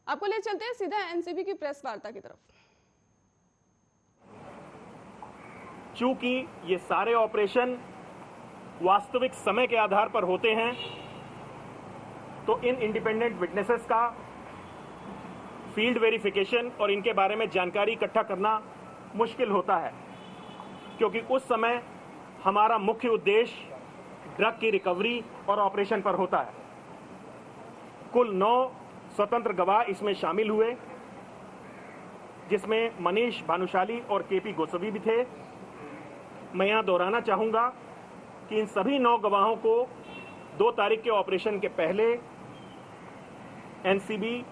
आपको ले चलते हैं सीधा एनसीबी की प्रेस वार्ता की तरफ। चूंकि ये सारे ऑपरेशन वास्तविक समय के आधार पर होते हैं, तो इन इंडिपेंडेंट विटनेसेस का फील्ड वेरिफिकेशन और इनके बारे में जानकारी इकट्ठा करना मुश्किल होता है, क्योंकि उस समय हमारा मुख्य उद्देश्य ड्रग की रिकवरी और ऑपरेशन पर होता है। कुल 9 स्वतंत्र गवाह इसमें शामिल हुए, जिसमें मनीष भानुशाली और केपी गोस्वामी भी थे। मैं यहां दोहराना चाहूंगा कि इन सभी 9 गवाहों को 2 तारीख के ऑपरेशन के पहले एनसीबी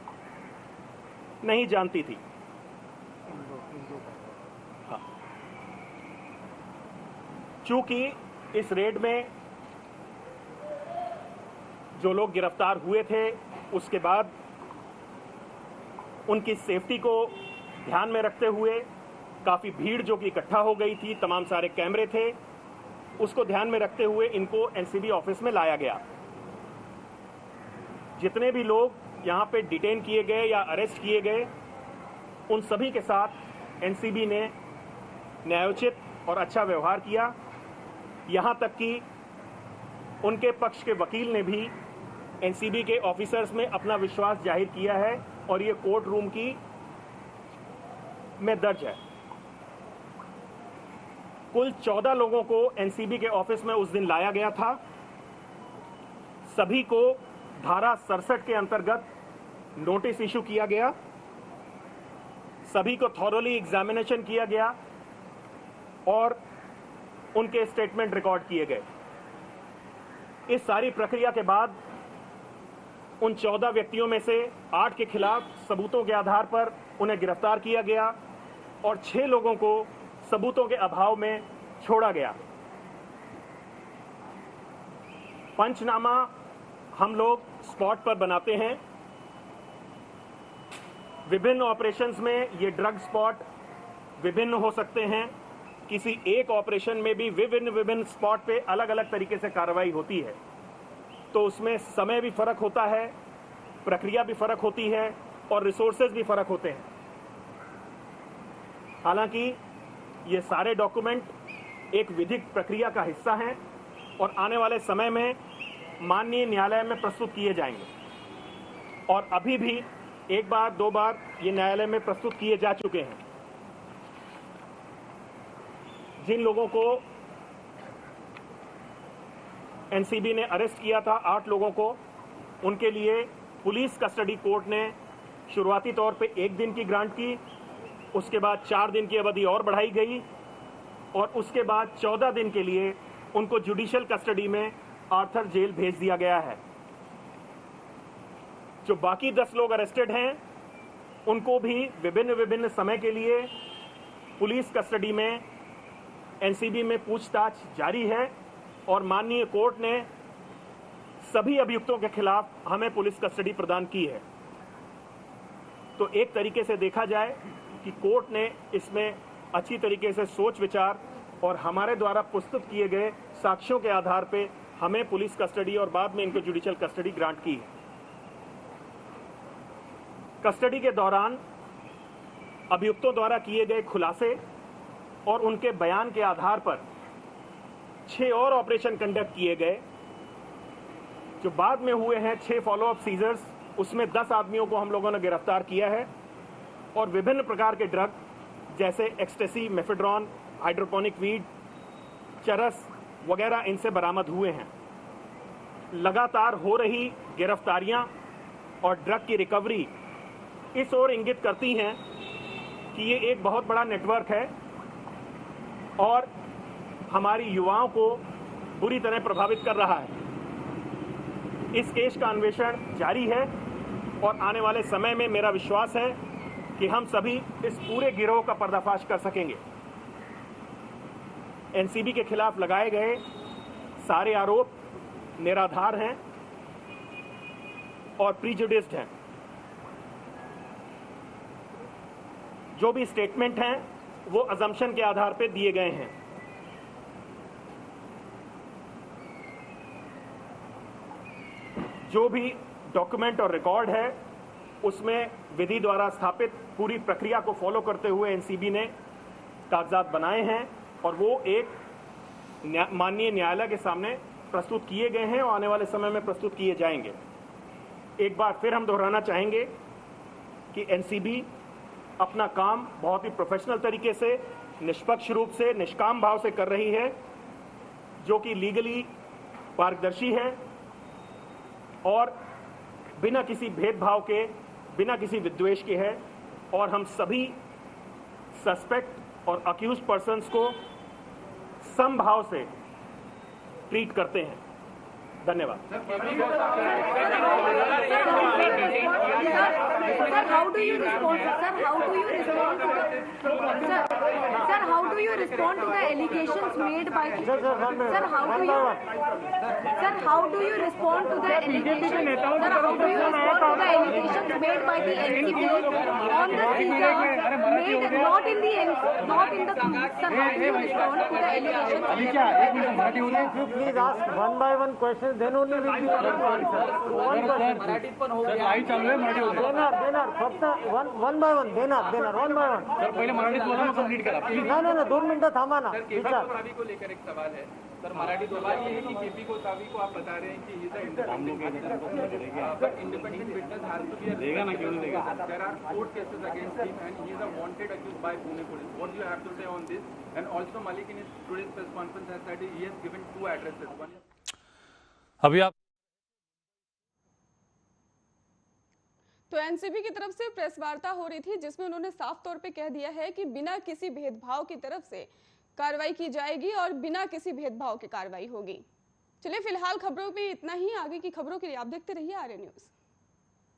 नहीं जानती थी। हाँ। चूंकि इस रेड में जो लोग गिरफ्तार हुए थे, उसके बाद उनकी सेफ्टी को ध्यान में रखते हुए काफी भीड़ जो कि इकट्ठा हो गई थी, तमाम सारे कैमरे थे, उसको ध्यान में रखते हुए इनको एनसीबी ऑफिस में लाया गया। जितने भी लोग यहां पे डिटेन किए गए या अरेस्ट किए गए, उन सभी के साथ एनसीबी ने न्यायोचित और अच्छा व्यवहार किया। यहां तक कि उनके पक्ष के वकील ने भी एनसीबी के ऑफिसर्स में अपना विश्वास जाहिर किया है और ये कोर्ट रूम की में दर्ज है। कुल 14 लोगों को एनसीबी के ऑफिस में उस दिन लाया गया था। सभी को धारा 67 के अंतर्गत नोटिस इशू किया गया। सभी को थॉरोली एग्जामिनेशन किया गया और उनके स्टेटमेंट रिकॉर्ड किए गए। इस सारी प्रक्रिया के बाद उन 14 व्यक्तियों में से 8 के खिलाफ सबूतों के आधार पर उन्हें गिरफ्तार किया गया और 6 लोगों को सबूतों के अभाव में छोड़ा गया। पंचनामा हम लोग स्पॉट पर बनाते हैं। विभिन्न ऑपरेशंस में ये ड्रग स्पॉट विभिन्न हो सकते हैं। किसी एक ऑपरेशन में भी विभिन्न स्पॉट पे अलग अलग तरीके से कार्रवाई होती है, तो उसमें समय भी फर्क होता है, प्रक्रिया भी फर्क होती है और रिसोर्सेज भी फर्क होते हैं। हालांकि ये सारे डॉक्यूमेंट एक विधिक प्रक्रिया का हिस्सा हैं और आने वाले समय में माननीय न्यायालय में प्रस्तुत किए जाएंगे और अभी भी 1 बार 2 बार ये न्यायालय में प्रस्तुत किए जा चुके हैं। जिन लोगों को एनसीबी ने अरेस्ट किया था, 8 लोगों को, उनके लिए पुलिस कस्टडी कोर्ट ने शुरुआती तौर पे 1 दिन की ग्रांट की, उसके बाद 4 दिन की अवधि और बढ़ाई गई और उसके बाद 14 दिन के लिए उनको जुडिशियल कस्टडी में आर्थर जेल भेज दिया गया है। जो बाकी 10 लोग अरेस्टेड हैं, उनको भी विभिन्न समय के लिए पुलिस कस्टडी में एनसीबी में पूछताछ जारी है और माननीय कोर्ट ने सभी अभियुक्तों के खिलाफ हमें पुलिस कस्टडी प्रदान की है। तो एक तरीके से देखा जाए कि कोर्ट ने इसमें अच्छी तरीके से सोच विचार और हमारे द्वारा प्रस्तुत किए गए साक्ष्यों के आधार पे हमें पुलिस कस्टडी और बाद में इनको जुडिशियल कस्टडी ग्रांट की है। कस्टडी के दौरान अभियुक्तों द्वारा किए गए खुलासे और उनके बयान के आधार पर 6 और ऑपरेशन कंडक्ट किए गए। जो बाद में हुए हैं 6 फॉलोअप सीजर्स, उसमें 10 आदमियों को हम लोगों ने गिरफ्तार किया है और विभिन्न प्रकार के ड्रग जैसे एक्सटेसी, मेफेड्रॉन, हाइड्रोपोनिक वीड, चरस वगैरह इनसे बरामद हुए हैं। लगातार हो रही गिरफ्तारियां और ड्रग की रिकवरी इस ओर इंगित करती हैं कि ये एक बहुत बड़ा नेटवर्क है और हमारी युवाओं को बुरी तरह प्रभावित कर रहा है। इस केस का अन्वेषण जारी है और आने वाले समय में मेरा विश्वास है कि हम सभी इस पूरे गिरोह का पर्दाफाश कर सकेंगे। एनसीबी के खिलाफ लगाए गए सारे आरोप निराधार हैं और प्रीजुडिस्ड हैं। जो भी स्टेटमेंट हैं वो अजम्पशन के आधार पर दिए गए हैं। जो भी डॉक्यूमेंट और रिकॉर्ड है उसमें विधि द्वारा स्थापित पूरी प्रक्रिया को फॉलो करते हुए एनसीबी ने कागजात बनाए हैं और वो एक माननीय न्यायालय के सामने प्रस्तुत किए गए हैं और आने वाले समय में प्रस्तुत किए जाएंगे। एक बार फिर हम दोहराना चाहेंगे कि एनसीबी अपना काम बहुत ही प्रोफेशनल तरीके से, निष्पक्ष रूप से, निष्काम भाव से कर रही है, जो कि लीगली पारदर्शी है और बिना किसी भेदभाव के, बिना किसी विद्वेष के है। और हम सभी सस्पेक्ट और अक्यूज पर्सन्स को समभाव से ट्रीट करते हैं। धन्यवाद। Sir, how do you respond? Sir, how do you respond to the sir? How do you respond to the allegations made by? Sir, how do you respond to the allegations? Sir, how do you respond to the allegations made by the NCB on the speaker made not in the sir, how do you respond to the allegations? If you please ask one by one question, then only will be able to answer. One question. मराठीत पण हो गया. देणार फक्त one by one देणार one by one. Sir पहिले मराठीत बोला मग कंप्लीट करा. नाही 2 मिनिटं थांबा ना. केपी गोसावी को लेकर एक सवाल है सर। मराठी सवाल ये है कि केपी गोसावी को आप बता रहे हैं कि is independent witness has to be देगा ना, क्यों नहीं देगा? There are 4 cases against him and he is a wanted accused by Pune police. What do you have to say on this? And also Malik in his today's press conference has said he has given 2 addresses. One अभी आप तो NCB की तरफ से press वार्ता हो रही थी जिसमें उन्होंने साफ तौर पे कह दिया है कि बिना किसी भेदभाव की तरफ से कार्रवाई की जाएगी और बिना किसी भेदभाव की कार्रवाई होगी। चलिए फिलहाल खबरों पे इतना ही। आगे की खबरों के लिए आप देखते रहिए आर्य न्यूज़।